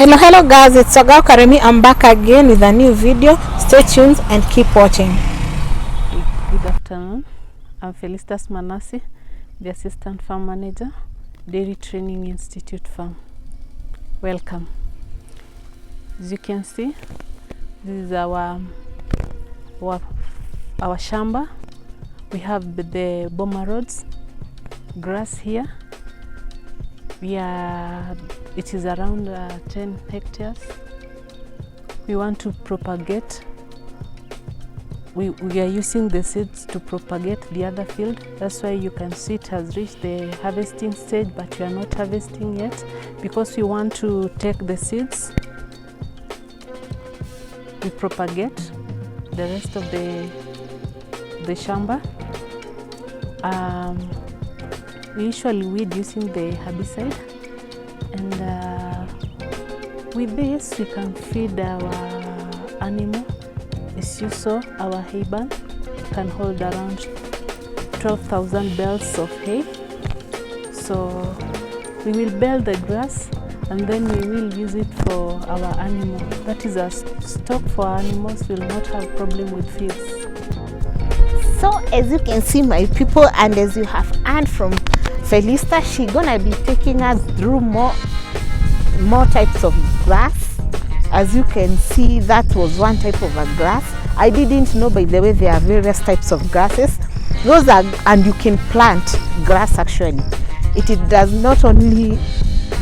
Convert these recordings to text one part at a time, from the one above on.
Hello guys, it's Sagao Karemi. I'm back again with a new video. Stay tuned and keep watching. Good afternoon. I'm Felicitas Manasi, the Assistant Farm Manager, Dairy Training Institute Farm. Welcome. As you can see, this is our shamba. We have the boma rods, grass here. It is around 10 hectares. We want to propagate. We are using the seeds to propagate the other field. That's why you can see it has reached the harvesting stage, but we are not harvesting yet because we want to take the seeds. We propagate the rest of the shamba. We usually weed using the herbicide, and with this we can feed our animal. As you saw, our hay barn can hold around 12,000 bales of hay. So we will bale the grass and then we will use it for our animal. That is a stock for our animals. Will not have problem with feeds. So as you can see, my people, and as you have heard from Felista, she's gonna be taking us through more types of grass. As you can see, that was one type of a grass. I didn't know, by the way, there are various types of grasses. Those are, and you can plant grass actually. It does not only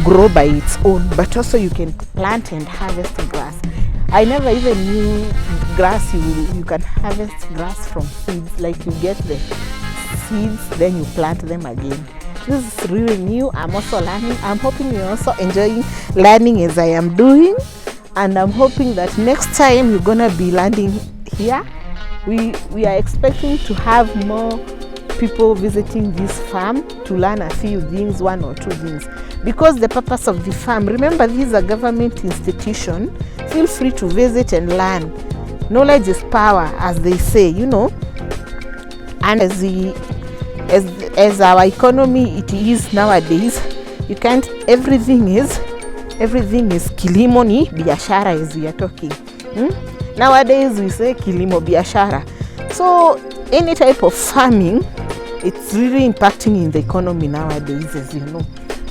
grow by its own, but also you can plant and harvest grass. I never even knew grass, you can harvest grass from seeds, like you get the seeds, then you plant them again. This is really new. I'm also learning. I'm hoping you're also enjoying learning as I am doing, and I'm hoping that next time you're gonna be landing here. We are expecting to have more people visiting this farm to learn a few things, one or two things, because the purpose of the farm, remember, this is a government institution. Feel free to visit and learn. Knowledge is power, as they say, you know. And as our economy it is nowadays, you can't, everything is kilimo ni biashara, as we are talking. Nowadays we say kilimo biashara. So any type of farming, it's really impacting in the economy nowadays, as you know.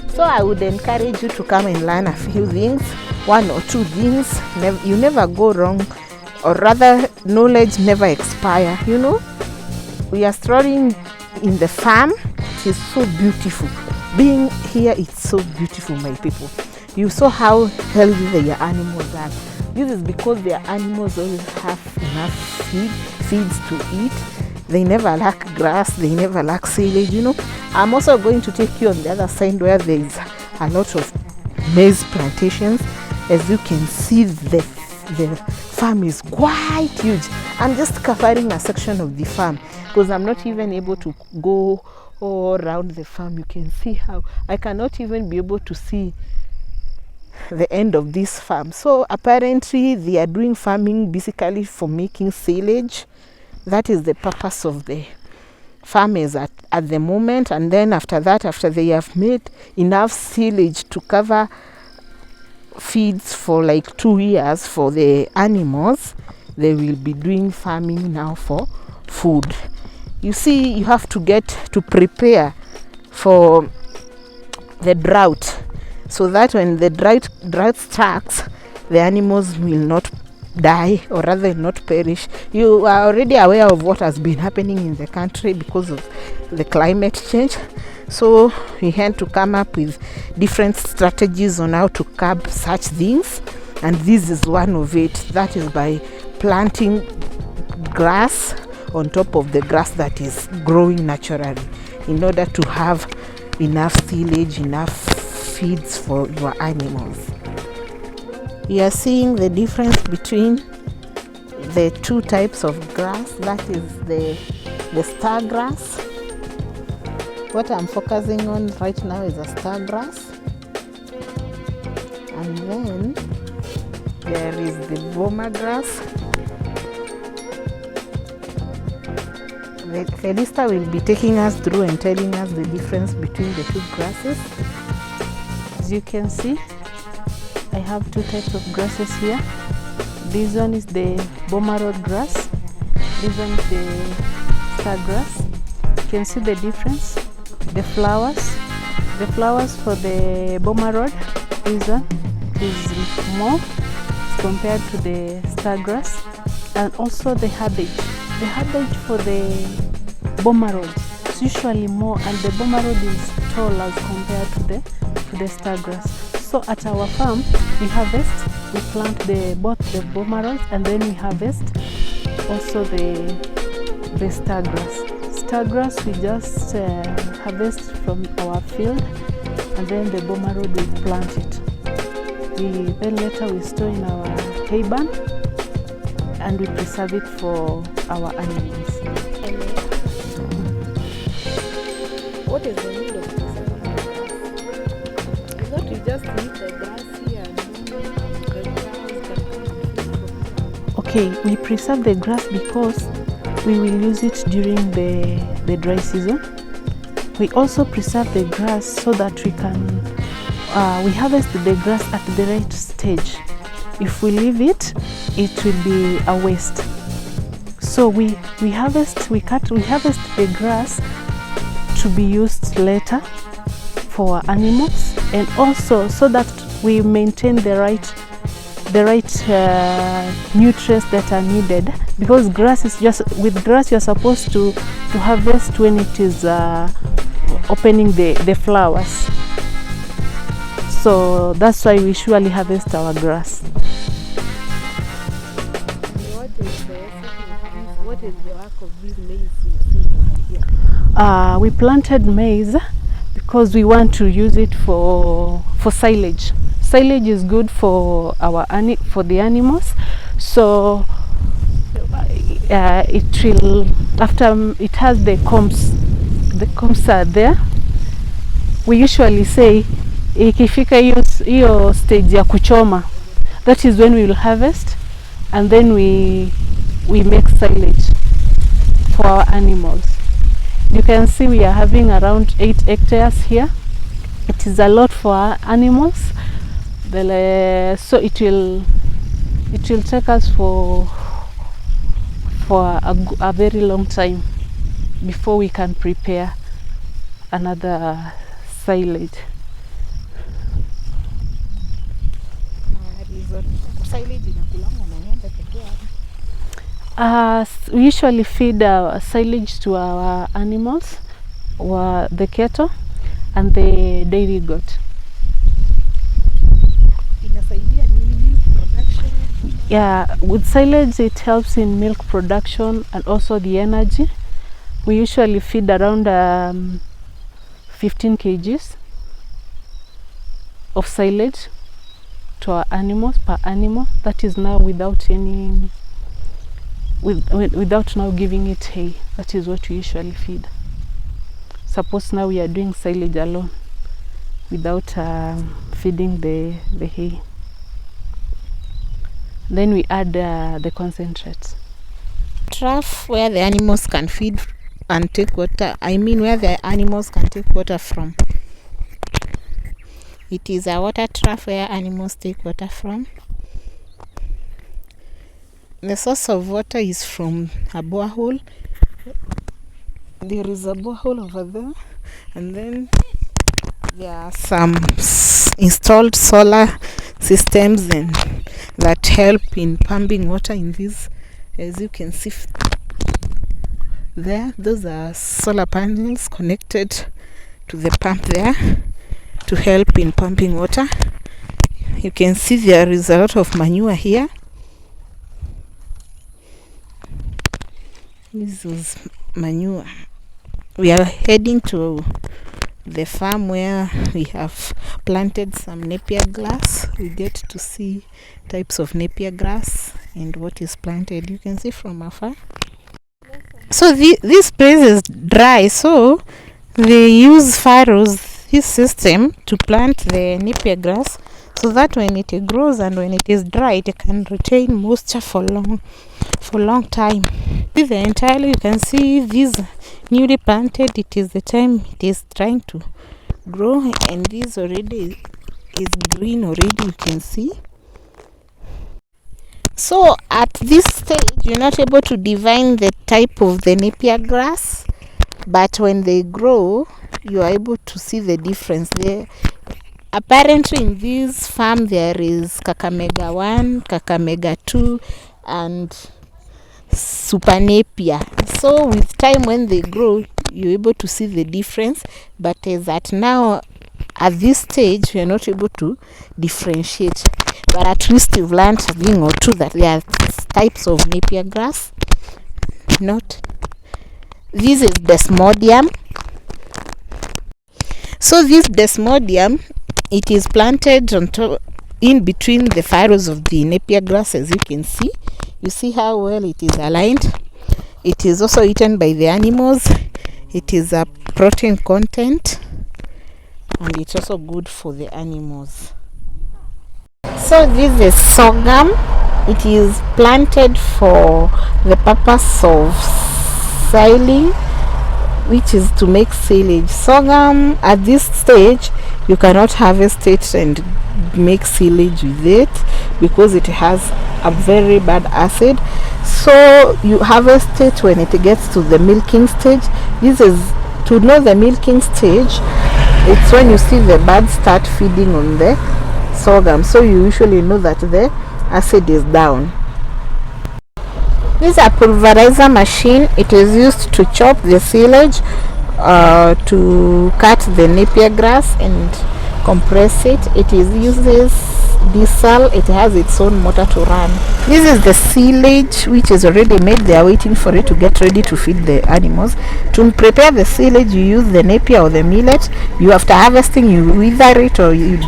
So I would encourage you to come and learn a few things, one or two things. You never go wrong, or rather knowledge never expire, you know. We are strolling in the farm. It is so beautiful. Being here, it's so beautiful, my people. You saw how healthy their animals are. This is because their animals always have enough feeds to eat. They never lack grass, they never lack silage, you know. I'm also going to take you on the other side where there is a lot of maize plantations. As you can see, the farm is quite huge. I'm just covering a section of the farm because I'm not even able to go all around the farm. You can see how I cannot even be able to see the end of this farm. So apparently they are doing farming basically for making silage. That is the purpose of the farmers at the moment. And then after that, after they have made enough silage to cover feeds for like 2 years for the animals, they will be doing farming now for food. You see, you have to get to prepare for the drought, so that when the drought starts, the animals will not die, or rather not perish. You are already aware of what has been happening in the country because of the climate change. So we had to come up with different strategies on how to curb such things, and this is one of it. That is by planting grass on top of the grass that is growing naturally, in order to have enough silage, enough feeds for your animals. You are seeing the difference between the two types of grass. That is the star grass. What I'm focusing on right now is a star grass, and then there is the boma grass. Felista will be taking us through and telling us the difference between the two grasses. As you can see, I have two types of grasses here. This one is the Boma Road grass. This one is the star grass. You can see the difference. The flowers for the Boma Road, this one is more compared to the star grass, and also the herbage. The herbage for the Boma Road is usually more, and the Boma Road is tall as compared to the star grass. So at our farm, we harvest, we plant both the Boma Rods, and then we harvest also the star grass. Star grass we just harvest from our field, and then the Boma Road we plant it. Then later we store in our hay barn, and we preserve it for our animals. What is the need of preserving the grass? I thought you just leave the grass here and the cows can come. Okay, we preserve the grass because we will use it during the dry season. We also preserve the grass so that we can we harvest the grass at the right stage. If we leave it, it will be a waste. So we harvest the grass to be used later for animals, and also so that we maintain the right nutrients that are needed, because with grass you're supposed to harvest when it is opening the flowers. So that's why we usually harvest our grass. What is the work of this maize here? We planted maize because we want to use it for silage. Silage is good for the animals. So it will, after it has the combs are there. We usually say ikifika hiyo stage ya kuchoma, that is when we will harvest, and then we make silage for our animals. You can see we are having around 8 hectares here. It is a lot for our animals. So it will take us for a very long time before we can prepare another silage. We usually feed silage to our animals, the cattle and the dairy goat. Yeah, with silage it helps in milk production and also the energy. We usually feed around 15 kgs of silage to our animals per animal. That is now without now giving it hay. That is what we usually feed. Suppose now we are doing silage alone without feeding the hay. Then we add the concentrates. Trough where the animals can feed and take water. I mean where the animals can take water from. It is a water trough where animals take water from. The source of water is from a borehole. There is a borehole over there, and then there are some installed solar systems that help in pumping water in this. As you can see there, those are solar panels connected to the pump there to help in pumping water. You can see there is a lot of manure here. This is manure. We are heading to the farm where we have planted some napier grass. We get to see types of napier grass and what is planted. You can see from afar. So this place is dry, so they use furrows, this system, to plant the napier grass, so that when it grows and when it is dry, it can retain moisture for long time. The entirely, you can see this newly planted. It is the time it is trying to grow, and this already is green already, you can see. So at this stage you're not able to divine the type of the napier grass, but when they grow you are able to see the difference there. Apparently in this farm there is Kakamega 1, Kakamega 2 and Super Napier. So with time when they grow you're able to see the difference, but as at now at this stage we are not able to differentiate, but at least you've learned a thing or two that there are types of napier grass. Not this is desmodium. So this desmodium, it is planted on top in between the furrows of the napier grass. As you can see, you see how well it is aligned. It is also eaten by the animals. It is a protein content and it's also good for the animals. So this is sorghum. It is planted for the purpose of siling, which is to make silage. Sorghum at this stage you cannot harvest it and make silage with it because it has a very bad acid. So you harvest it when it gets to the milking stage. This is to know the milking stage. It's when you see the birds start feeding on the sorghum, so you usually know that the acid is down. This is a pulverizer machine. It is used to chop the silage, to cut the napier grass and compress it. It uses diesel. It has its own motor to run. This is the silage which is already made. They are waiting for it to get ready to feed the animals. To prepare the silage you use the napier or the millet. You, after harvesting, you wither it or you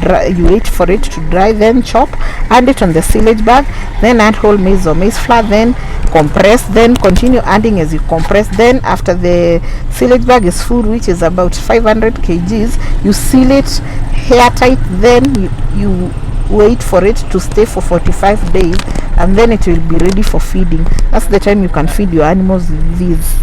wait for it to dry, then chop, add it on the silage bag, then add whole maize or maize flour, then compress, then continue adding as you compress. Then after the silage bag is full, which is about 500 kgs, you seal it airtight. Then you wait for it to stay for 45 days and then it will be ready for feeding. That's the time you can feed your animals with these.